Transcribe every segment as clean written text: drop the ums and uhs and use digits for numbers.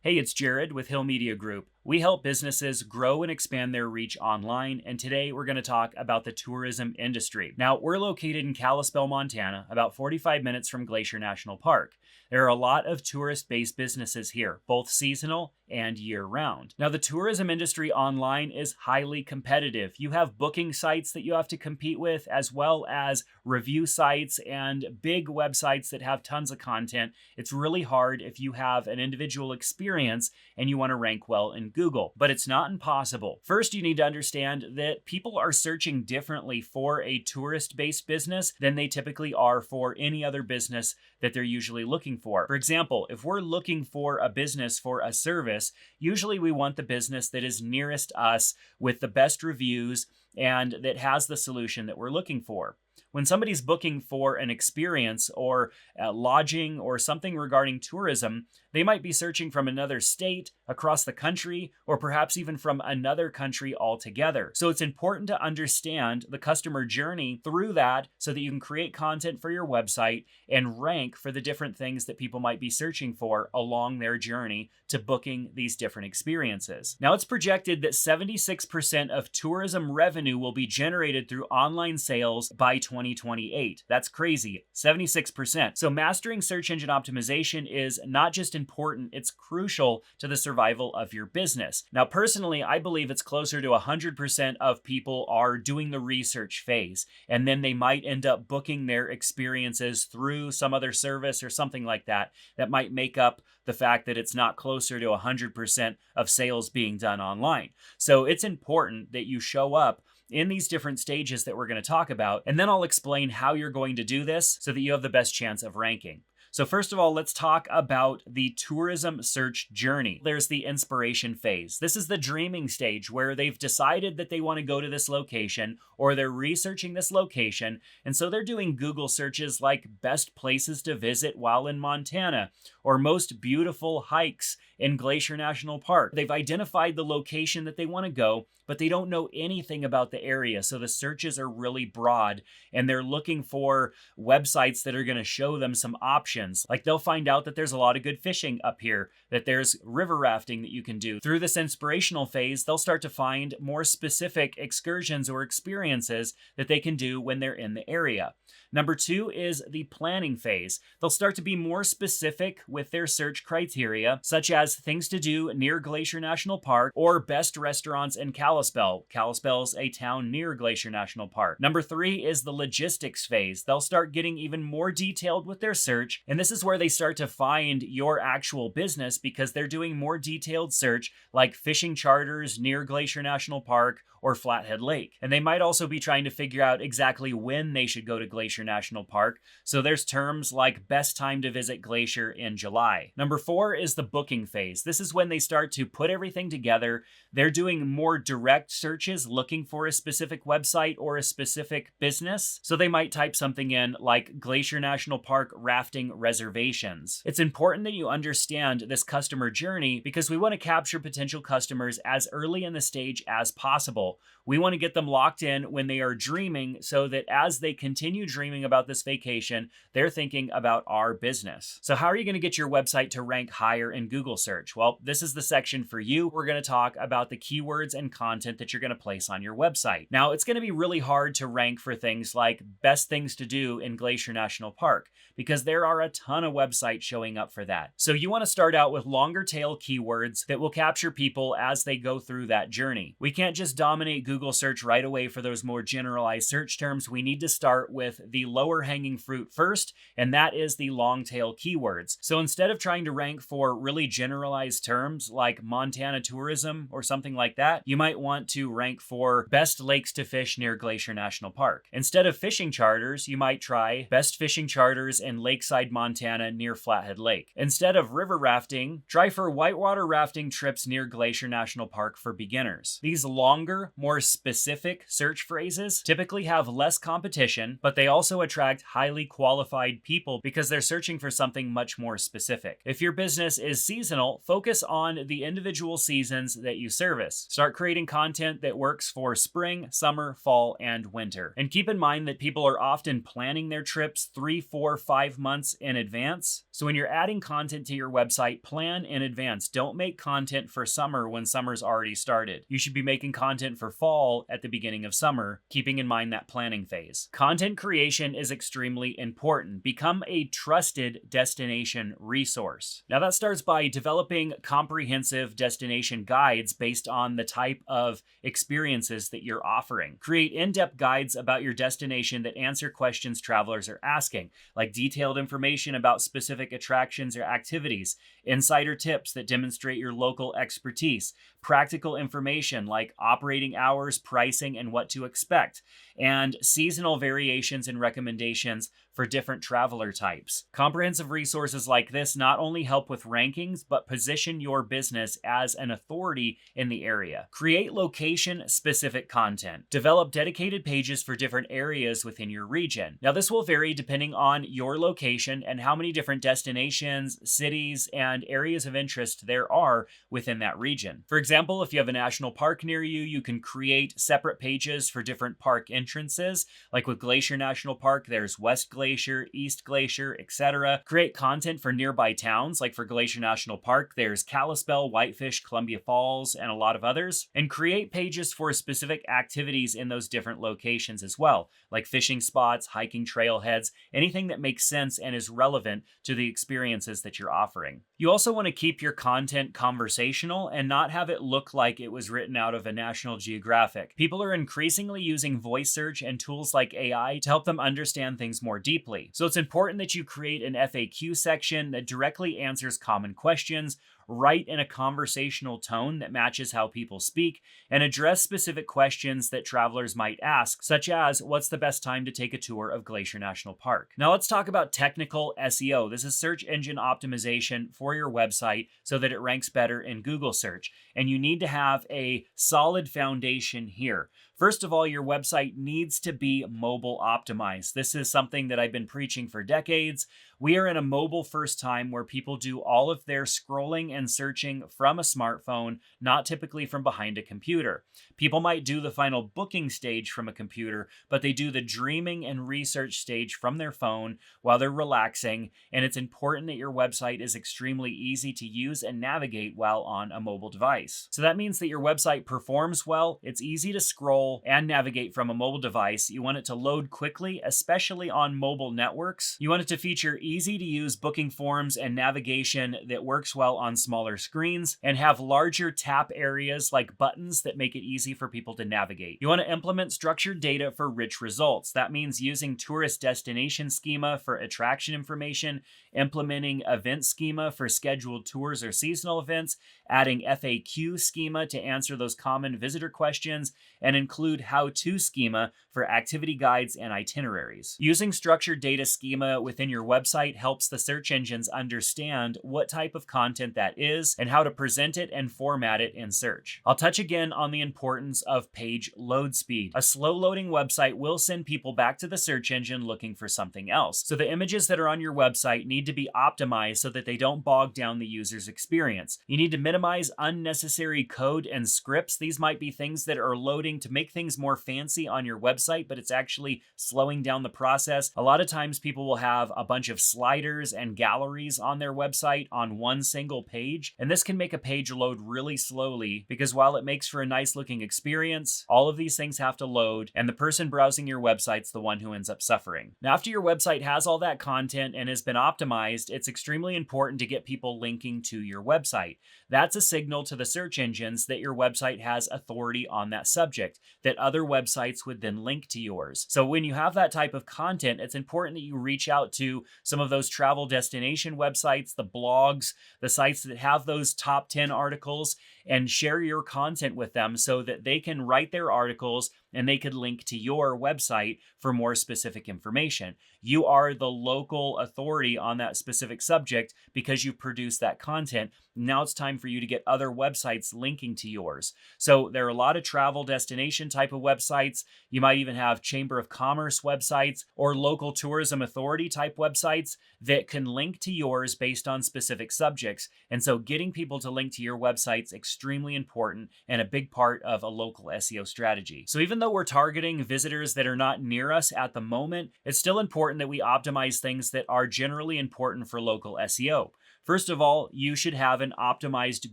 Hey, it's Jared with Hill Media Group. We help businesses grow and expand their reach online, and today we're going to talk about the tourism industry. Now, we're located in Kalispell, Montana, about 45 minutes from Glacier National Park. There are a lot of tourist-based businesses here, both seasonal and year-round. Now, the tourism industry online is highly competitive. You have booking sites that you have to compete with, as well as review sites and big websites that have tons of content. It's really hard if you have an individual experience and you want to rank well in Google, but it's not impossible. First, you need to understand that people are searching differently for a tourist-based business than they typically are for any other business that they're usually looking for. For example, if we're looking for a business for a service, usually we want the business that is nearest us with the best reviews and that has the solution that we're looking for. When somebody's booking for an experience or lodging or something regarding tourism, they might be searching from another state, across the country, or perhaps even from another country altogether. So it's important to understand the customer journey through that so that you can create content for your website and rank for the different things that people might be searching for along their journey to booking these different experiences. Now, it's projected that 76% of tourism revenue will be generated through online sales by 2028. That's crazy, 76%. So mastering search engine optimization is not just important, it's crucial to the survival of your business. Now, personally, I believe it's closer to 100% of people are doing the research phase, and then they might end up booking their experiences through some other service or something like that that might make up the fact that it's not closer to 100% of sales being done online. So it's important that you show up in these different stages that we're going to talk about, and then I'll explain how you're going to do this so that you have the best chance of ranking. So first of all, let's talk about the tourism search journey. There's the inspiration phase. This is the dreaming stage where they've decided that they want to go to this location or they're researching this location. And so they're doing Google searches like best places to visit while in Montana or most beautiful hikes in Glacier National Park. They've identified the location that they want to go, but they don't know anything about the area. So the searches are really broad and they're looking for websites that are going to show them some options. Like they'll find out that there's a lot of good fishing up here, that there's river rafting that you can do. Through this inspirational phase, they'll start to find more specific excursions or experiences that they can do when they're in the area. Number 2 is the planning phase. They'll start to be more specific with their search criteria, such as things to do near Glacier National Park or best restaurants in Kalispell. Kalispell's a town near Glacier National Park. Number 3 is the logistics phase. They'll start getting even more detailed with their search, and this is where they start to find your actual business because they're doing more detailed search like fishing charters near Glacier National Park or Flathead Lake. And they might also be trying to figure out exactly when they should go to Glacier National Park. So there's terms like best time to visit Glacier in July. Number 4 is the booking phase. This is when they start to put everything together. They're doing more direct searches looking for a specific website or a specific business. So they might type something in like Glacier National Park rafting reservations. It's important that you understand this customer journey because we want to capture potential customers as early in the stage as possible. We want to get them locked in when they are dreaming so that as they continue dreaming about this vacation, they're thinking about our business. So how are you going to get your website to rank higher in Google search? Well, this is the section for you. We're going to talk about the keywords and content that you're going to place on your website. Now, it's going to be really hard to rank for things like best things to do in Glacier National Park because there are a ton of websites showing up for that. So you want to start out with longer tail keywords that will capture people as they go through that journey. We can't just dominate Google search right away for those more generalized search terms. We need to start with the lower hanging fruit first, and that is the long tail keywords. So instead of trying to rank for really generalized terms like Montana tourism or something like that, you might want to rank for best lakes to fish near Glacier National Park. Instead of fishing charters, you might try best fishing charters in Lakeside, Montana near Flathead Lake. Instead of river rafting, try for whitewater rafting trips near Glacier National Park for beginners. These longer, more specific search phrases typically have less competition, but they also attract highly qualified people because they're searching for something much more specific. If your business is seasonal, focus on the individual seasons that you service. Start creating content that works for spring, summer, fall, and winter. And keep in mind that people are often planning their trips 3, 4, 5 months in advance. So when you're adding content to your website, plan in advance. Don't make content for summer when summer's already started. You should be making content for fall at the beginning of summer, keeping in mind that planning phase. Content creation is extremely important. Become a trusted destination resource. Now that starts by developing comprehensive destination guides based on the type of experiences that you're offering. Create in-depth guides about your destination that answer questions travelers are asking, like detailed information about specific attractions or activities, insider tips that demonstrate your local expertise, practical information like operating hours, pricing, and what to expect, and seasonal variations and recommendations for different traveler types. Comprehensive resources like this not only help with rankings, but position your business as an authority in the area. Create location-specific content. Develop dedicated pages for different areas within your region. Now, this will vary depending on your location and how many different destinations, cities, and areas of interest there are within that region. For example, if you have a national park near you, you can create separate pages for different park entrances. Like with Glacier National Park, there's West Glacier, East Glacier, etc. Create content for nearby towns. Like for Glacier National Park, there's Kalispell, Whitefish, Columbia Falls, and a lot of others. And create pages for specific activities in those different locations as well, like fishing spots, hiking trailheads, anything that makes sense and is relevant to the experiences that you're offering. You also want to keep your content conversational and not have it look like it was written out of a National Geographic. People are increasingly using voice search and tools like AI to help them understand things more deeply. So it's important that you create an FAQ section that directly answers common questions, write in a conversational tone that matches how people speak, and address specific questions that travelers might ask, such as, what's the best time to take a tour of Glacier National Park? Now let's talk about technical SEO. This is search engine optimization for your website so that it ranks better in Google search. And you need to have a solid foundation here. First of all, your website needs to be mobile optimized. This is something that I've been preaching for decades. We are in a mobile first time where people do all of their scrolling and searching from a smartphone, not typically from behind a computer. People might do the final booking stage from a computer, but they do the dreaming and research stage from their phone while they're relaxing, and it's important that your website is extremely easy to use and navigate while on a mobile device. So that means that your website performs well, it's easy to scroll and navigate from a mobile device. You want it to load quickly, especially on mobile networks. You want it to feature easy to use booking forms and navigation that works well on smaller screens, and have larger tap areas like buttons that make it easy for people to navigate. You want to implement structured data for rich results. That means using tourist destination schema for attraction information, implementing event schema for scheduled tours or seasonal events, adding FAQ schema to answer those common visitor questions, and include how-to schema for activity guides and itineraries. Using structured data schema within your website helps the search engines understand what type of content that is and how to present it and format it in search. I'll touch again on the importance of page load speed. A slow loading website will send people back to the search engine looking for something else. So the images that are on your website need to be optimized so that they don't bog down the user's experience. You need to minimize unnecessary code and scripts. These might be things that are loading to make things more fancy on your website, but it's actually slowing down the process. A lot of times people will have a bunch of sliders and galleries on their website on one single page, and this can make a page load really slowly because while it makes for a nice looking experience, all of these things have to load, and the person browsing your website's the one who ends up suffering. Now, after your website has all that content and has been optimized, it's extremely important to get people linking to your website. That's a signal to the search engines that your website has authority on that subject, that other websites would then link to yours. So when you have that type of content, it's important that you reach out to some of those travel destination websites, the blogs, the sites that have those top 10 articles, and share your content with them so that they can write their articles and they could link to your website for more specific information. You are the local authority on that specific subject because you produce that content. Now it's time for you to get other websites linking to yours. So there are a lot of travel destination type of websites. You might even have Chamber of Commerce websites or local tourism authority type websites that can link to yours based on specific subjects. And so getting people to link to your website's extremely important and a big part of a local SEO strategy. So even even though we're targeting visitors that are not near us at the moment, it's still important that we optimize things that are generally important for local SEO. First of all, you should have an optimized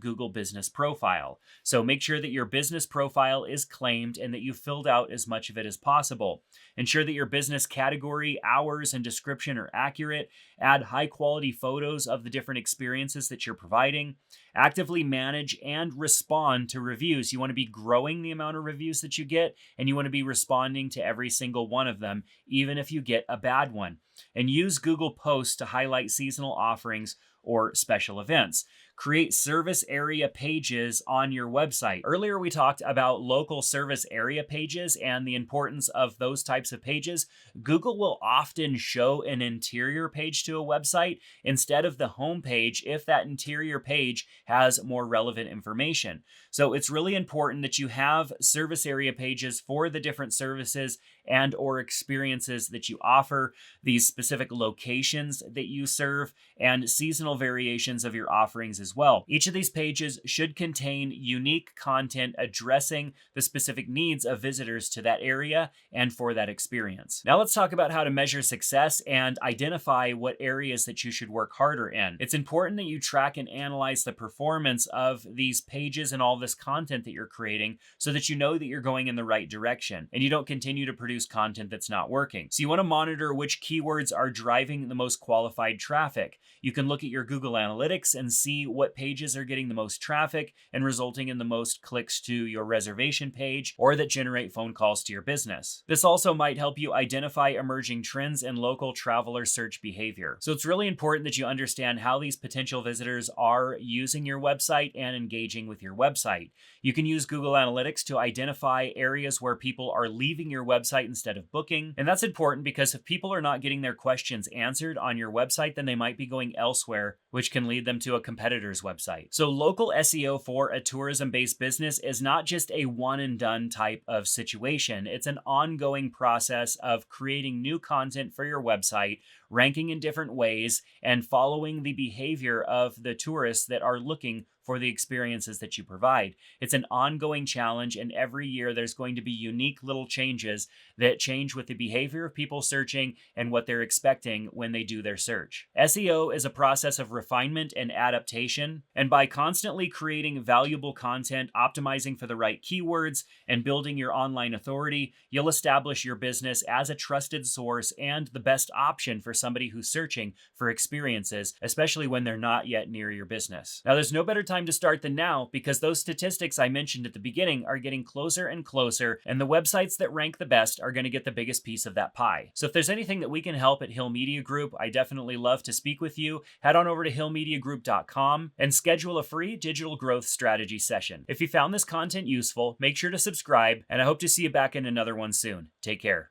Google business profile. So make sure that your business profile is claimed and that you filled out as much of it as possible. Ensure that your business category, hours, and description are accurate. Add high quality photos of the different experiences that you're providing. Actively manage and respond to reviews. You want to be growing the amount of reviews that you get, and you want to be responding to every single one of them, even if you get a bad one. And use Google Posts to highlight seasonal offerings or special events. Create service area pages on your website. Earlier, we talked about local service area pages and the importance of those types of pages. Google will often show an interior page to a website instead of the home page if that interior page has more relevant information. So it's really important that you have service area pages for the different services and or experiences that you offer, these specific locations that you serve, and seasonal variations of your offerings as well. Each of these pages should contain unique content addressing the specific needs of visitors to that area and for that experience. Now let's talk about how to measure success and identify what areas that you should work harder in. It's important that you track and analyze the performance of these pages and all this content that you're creating so that you know that you're going in the right direction and you don't continue to produce content that's not working. So you want to monitor which keywords are driving the most qualified traffic. You can look at your Google Analytics and see what pages are getting the most traffic and resulting in the most clicks to your reservation page or that generate phone calls to your business. This also might help you identify emerging trends in local traveler search behavior. So it's really important that you understand how these potential visitors are using your website and engaging with your website. You can use Google Analytics to identify areas where people are leaving your website instead of booking. And that's important because if people are not getting their questions answered on your website, then they might be going elsewhere, which can lead them to a competitor's website. So local SEO for a tourism-based business is not just a one and done type of situation. It's an ongoing process of creating new content for your website, ranking in different ways, and following the behavior of the tourists that are looking for the experiences that you provide. It's an ongoing challenge, and every year there's going to be unique little changes that change with the behavior of people searching and what they're expecting when they do their search. SEO is a process of refinement and adaptation, and by constantly creating valuable content, optimizing for the right keywords, and building your online authority, you'll establish your business as a trusted source and the best option for somebody who's searching for experiences, especially when they're not yet near your business. Now, there's no better time to start than now because those statistics I mentioned at the beginning are getting closer and closer, and the websites that rank the best are going to get the biggest piece of that pie. So if there's anything that we can help at Hill Media Group, I definitely love to speak with you. Head on over to hillmediagroup.com and schedule a free digital growth strategy session. If you found this content useful, make sure to subscribe, and I hope to see you back in another one soon. Take care.